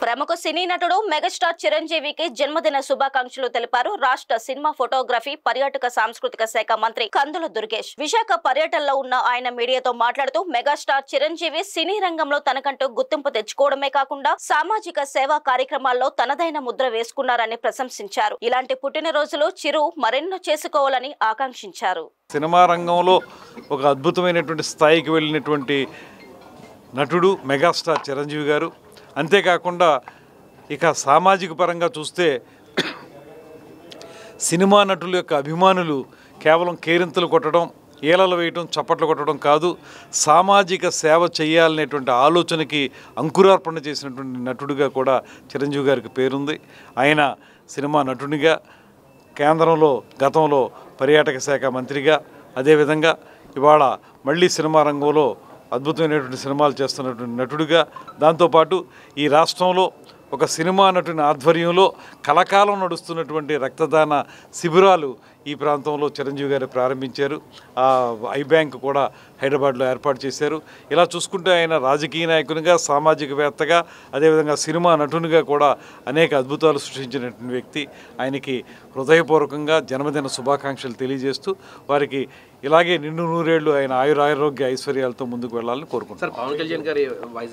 ప్రముఖ సినీ నటుడు మెగాస్టార్ చిరంజీవికి జన్మదిన శుభాకాంక్షలు తెలిపారు రాష్ట్ర సినిమా ఫోటోగ్రఫీ పర్యాటక సాంస్కృతిక శాఖ మంత్రి కందుల దుర్గేష్. విశాఖ పర్యటనలో ఉన్న ఆయన మీడియాతో మాట్లాడుతూ మెగాస్టార్ చిరంజీవి సినీ రంగంలో తనకంటూ గుర్తింపు తెచ్చుకోవడమే కాకుండా సామాజిక సేవా కార్యక్రమాల్లో తనదైన ముద్ర వేసుకున్నారని ప్రశంసించారు. ఇలాంటి పుట్టినరోజులు చిరు మరెన్నో చేసుకోవాలని ఆకాంక్షించారు. సినిమా రంగంలో ఒక అద్భుతమైనటువంటి స్థాయికి వెళ్ళినటువంటి నటుడు మెగాస్టార్ చిరంజీవి గారు. అంతేకాకుండా ఇక సామాజిక పరంగా చూస్తే సినిమా నటుల యొక్క అభిమానులు కేవలం కేరింతలు కొట్టడం, ఏలలు వేయటం, చప్పట్లు కొట్టడం కాదు, సామాజిక సేవ చేయాలనేటువంటి ఆలోచనకి అంకురార్పణ చేసినటువంటి నటుడిగా కూడా చిరంజీవి గారికి పేరుంది. ఆయన సినిమా నటునిగా, కేంద్రంలో గతంలో పర్యాటక శాఖ మంత్రిగా, అదేవిధంగా ఇవాళ మళ్ళీ సినిమా రంగంలో అద్భుతమైనటువంటి సినిమాలు చేస్తున్నటువంటి నటుడిగా, దాంతోపాటు ఈ రాష్ట్రంలో ఒక సినిమా నటుని ఆధ్వర్యంలో కలకాలం నడుస్తున్నటువంటి రక్తదాన శిబిరాలు ఈ ప్రాంతంలో చిరంజీవి గారు ప్రారంభించారు. ఐ బ్యాంక్ కూడా హైదరాబాద్లో ఏర్పాటు చేశారు. ఇలా చూసుకుంటే ఆయన రాజకీయ నాయకునిగా, సామాజికవేత్తగా, అదేవిధంగా సినిమా నటునిగా కూడా అనేక అద్భుతాలు సృష్టించినటువంటి వ్యక్తి. ఆయనకి హృదయపూర్వకంగా జన్మదిన శుభాకాంక్షలు తెలియజేస్తూ వారికి ఇలాగే నిండు నూరేళ్లు ఆయన ఆయురారోగ్య ఐశ్వర్యాలతో ముందుకు వెళ్ళాలని కోరుకుంటున్నాను.